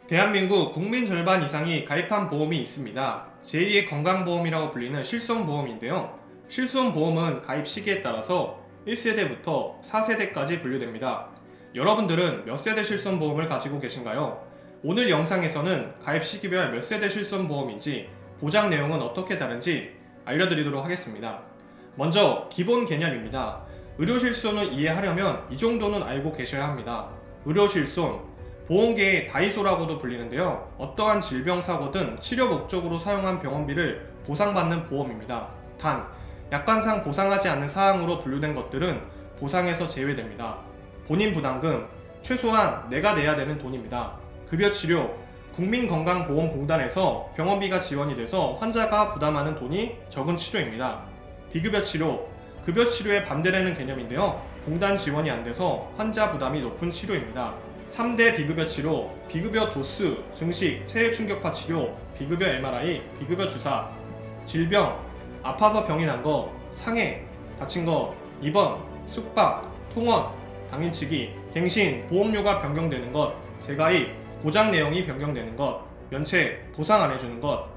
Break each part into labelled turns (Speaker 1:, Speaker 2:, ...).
Speaker 1: 대한민국 국민 절반 이상이 가입한 보험이 있습니다. 제2의 건강보험이라고 불리는 실손보험인데요. 실손보험은 가입 시기에 따라서 1세대부터 4세대까지 분류됩니다. 여러분들은 몇 세대 실손보험을 가지고 계신가요? 오늘 영상에서는 가입 시기별 몇 세대 실손보험인지, 보장 내용은 어떻게 다른지 알려드리도록 하겠습니다. 먼저 기본 개념입니다. 의료실손을 이해하려면 이 정도는 알고 계셔야 합니다. 의료실손, 보험계의 다이소라고도 불리는데요. 어떠한 질병 사고든 치료 목적으로 사용한 병원비를 보상받는 보험입니다. 단, 약관상 보상하지 않는 사항으로 분류된 것들은 보상에서 제외됩니다. 본인 부담금, 최소한 내가 내야 되는 돈입니다. 급여치료, 국민건강보험공단에서 병원비가 지원이 돼서 환자가 부담하는 돈이 적은 치료입니다. 비급여치료, 급여치료에 반대되는 개념인데요. 공단 지원이 안 돼서 환자 부담이 높은 치료입니다. 3대 비급여 치료, 비급여 도수, 증식, 체해 충격파 치료, 비급여 MRI, 비급여 주사, 질병, 아파서 병이 난 거, 상해, 다친 거, 입원, 숙박, 통원, 당일치기, 갱신, 보험료가 변경되는 것, 재가입, 보장 내용이 변경되는 것, 면책, 보상 안 해주는 것.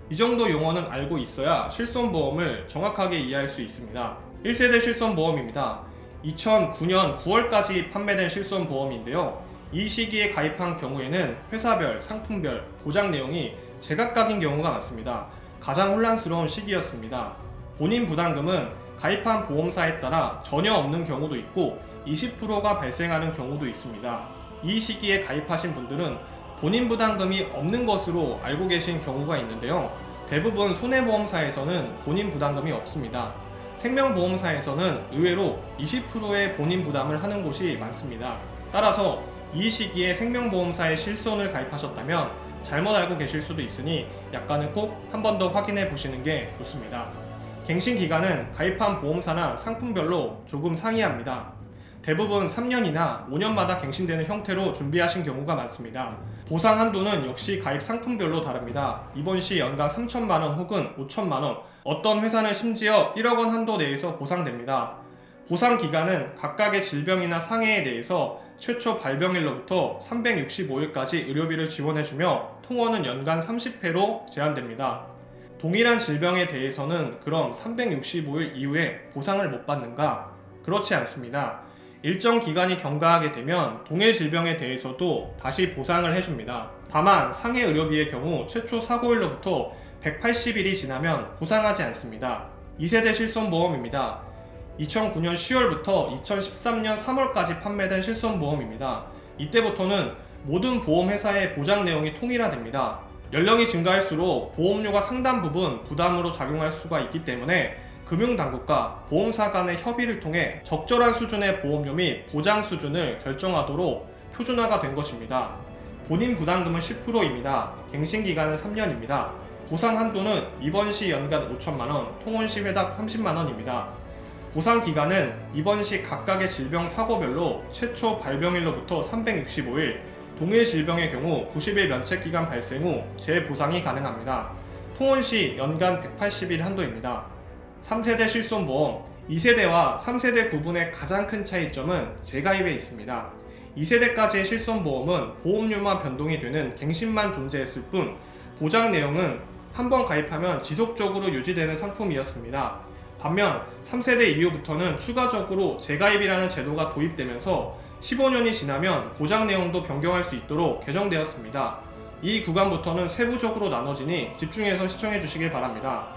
Speaker 1: 이 정도 용어는 알고 있어야 실손보험을 정확하게 이해할 수 있습니다. 1세대 실손보험입니다. 2009년 9월까지 판매된 실손보험인데요. 이 시기에 가입한 경우에는 회사별, 상품별, 보장 내용이 제각각인 경우가 많습니다. 가장 혼란스러운 시기였습니다. 본인 부담금은 가입한 보험사에 따라 전혀 없는 경우도 있고 20%가 발생하는 경우도 있습니다. 이 시기에 가입하신 분들은 본인 부담금이 없는 것으로 알고 계신 경우가 있는데요. 대부분 손해보험사에서는 본인 부담금이 없습니다. 생명보험사에서는 의외로 20%의 본인 부담을 하는 곳이 많습니다. 따라서 이 시기에 생명보험사에 실손을 가입하셨다면 잘못 알고 계실 수도 있으니 약관을 꼭 한 번 더 확인해 보시는 게 좋습니다. 갱신 기간은 가입한 보험사나 상품별로 조금 상이합니다. 대부분 3년이나 5년마다 갱신되는 형태로 준비하신 경우가 많습니다. 보상 한도는 역시 가입 상품별로 다릅니다. 입원 시 연간 3천만원 혹은 5천만원, 어떤 회사는 심지어 1억원 한도 내에서 보상됩니다. 보상 기간은 각각의 질병이나 상해에 대해서 최초 발병일로부터 365일까지 의료비를 지원해주며 통원은 연간 30회로 제한됩니다. 동일한 질병에 대해서는 그럼 365일 이후에 보상을 못 받는가? 그렇지 않습니다. 일정 기간이 경과하게 되면 동일 질병에 대해서도 다시 보상을 해줍니다. 다만 상해 의료비의 경우 최초 사고일로부터 180일이 지나면 보상하지 않습니다. 2세대 실손보험입니다. 2009년 10월부터 2013년 3월까지 판매된 실손보험입니다. 이때부터는 모든 보험회사의 보장 내용이 통일화됩니다. 연령이 증가할수록 보험료가 상당 부분 부담으로 작용할 수가 있기 때문에 금융당국과 보험사 간의 협의를 통해 적절한 수준의 보험료 및 보장 수준을 결정하도록 표준화가 된 것입니다. 본인 부담금은 10%입니다. 갱신기간은 3년입니다. 보상 한도는 입원 시 연간 5천만원, 통원 시 회당 30만원입니다. 보상 기간은 입원 시 각각의 질병 사고별로 최초 발병일로부터 365일, 동일 질병의 경우 90일 면책 기간 발생 후 재보상이 가능합니다. 통원 시 연간 180일 한도입니다. 3세대 실손보험, 2세대와 3세대 구분의 가장 큰 차이점은 재가입에 있습니다. 2세대까지의 실손보험은 보험료만 변동이 되는 갱신만 존재했을 뿐 보장 내용은 한번 가입하면 지속적으로 유지되는 상품이었습니다. 반면 3세대 이후부터는 추가적으로 재가입이라는 제도가 도입되면서 15년이 지나면 보장 내용도 변경할 수 있도록 개정되었습니다. 이 구간부터는 세부적으로 나눠지니 집중해서 시청해 주시길 바랍니다.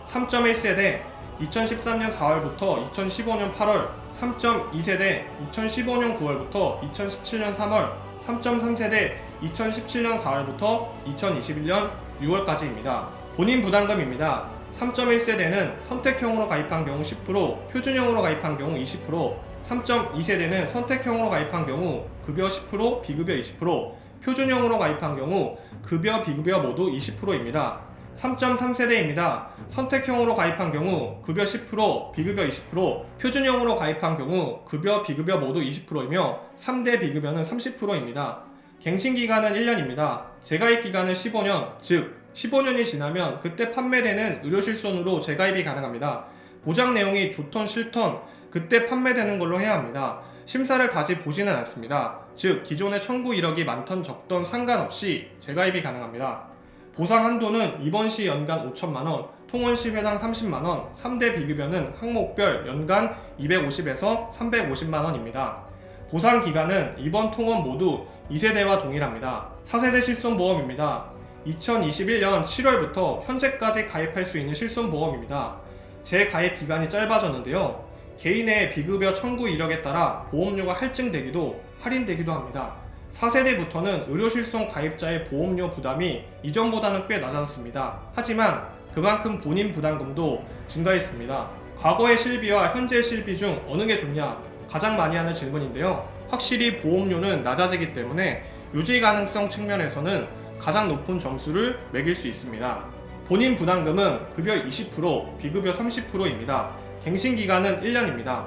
Speaker 1: 3.1세대 2013년 4월부터 2015년 8월, 3.2세대 2015년 9월부터 2017년 3월, 3.3세대 2017년 4월부터 2021년 6월까지입니다. 본인 부담금입니다. 3.1세대는 선택형으로 가입한 경우 10%, 표준형으로 가입한 경우 20%, 3.2세대는 선택형으로 가입한 경우 급여 10%, 비급여 20%, 표준형으로 가입한 경우 급여, 비급여 모두 20%입니다. 3.3세대입니다. 선택형으로 가입한 경우 급여 10%, 비급여 20%, 표준형으로 가입한 경우 급여, 비급여 모두 20%이며 3대 비급여는 30%입니다. 갱신기간은 1년입니다. 재가입 기간은 15년, 즉 15년이 지나면 그때 판매되는 의료실손으로 재가입이 가능합니다. 보장 내용이 좋던 싫던 그때 판매되는 걸로 해야 합니다. 심사를 다시 보지는 않습니다. 즉 기존의 청구 이력이 많던 적던 상관없이 재가입이 가능합니다. 보상 한도는 입원 시 연간 5천만 원, 통원 시 회당 30만 원, 3대 비급여는 항목별 연간 250에서 350만 원입니다. 보상 기간은 입원 통원 모두 2세대와 동일합니다. 4세대 실손보험입니다. 2021년 7월부터 현재까지 가입할 수 있는 실손보험입니다. 재가입 기간이 짧아졌는데요. 개인의 비급여 청구 이력에 따라 보험료가 할증되기도 할인되기도 합니다. 4세대부터는 의료실손 가입자의 보험료 부담이 이전보다는 꽤 낮아졌습니다. 하지만 그만큼 본인 부담금도 증가했습니다. 과거의 실비와 현재의 실비 중 어느 게 좋냐? 가장 많이 하는 질문인데요. 확실히 보험료는 낮아지기 때문에 유지 가능성 측면에서는 가장 높은 점수를 매길 수 있습니다. 본인 부담금은 급여 20%, 비급여 30%입니다. 갱신 기간은 1년입니다.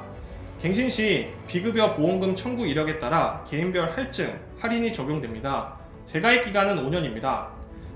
Speaker 1: 갱신 시 비급여 보험금 청구 이력에 따라 개인별 할증, 할인이 적용됩니다. 재가입 기간은 5년입니다.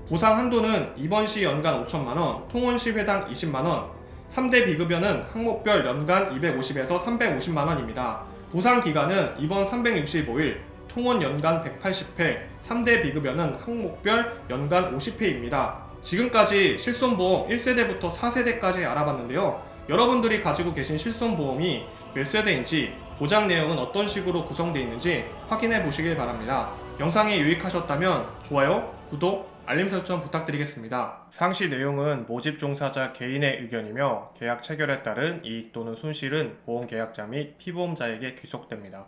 Speaker 1: 보상 한도는 입원 시 연간 5천만원, 통원 시 회당 20만원, 3대 비급여는 항목별 연간 250에서 350만원입니다. 보상 기간은 입원 365일, 통원 연간 180회, 3대 비급여는 항목별 연간 50회입니다. 지금까지 실손보험 1세대부터 4세대까지 알아봤는데요. 여러분들이 가지고 계신 실손보험이 몇 세대인지, 보장 내용은 어떤 식으로 구성되어 있는지 확인해 보시길 바랍니다. 영상이 유익하셨다면 좋아요, 구독, 알림 설정 부탁드리겠습니다. 상시 내용은 모집 종사자 개인의 의견이며 계약 체결에 따른 이익 또는 손실은 보험계약자 및 피보험자에게 귀속됩니다.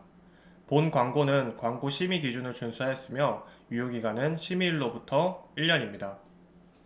Speaker 1: 본 광고는 광고 심의 기준을 준수하였으며 유효기간은 심의일로부터 1년입니다.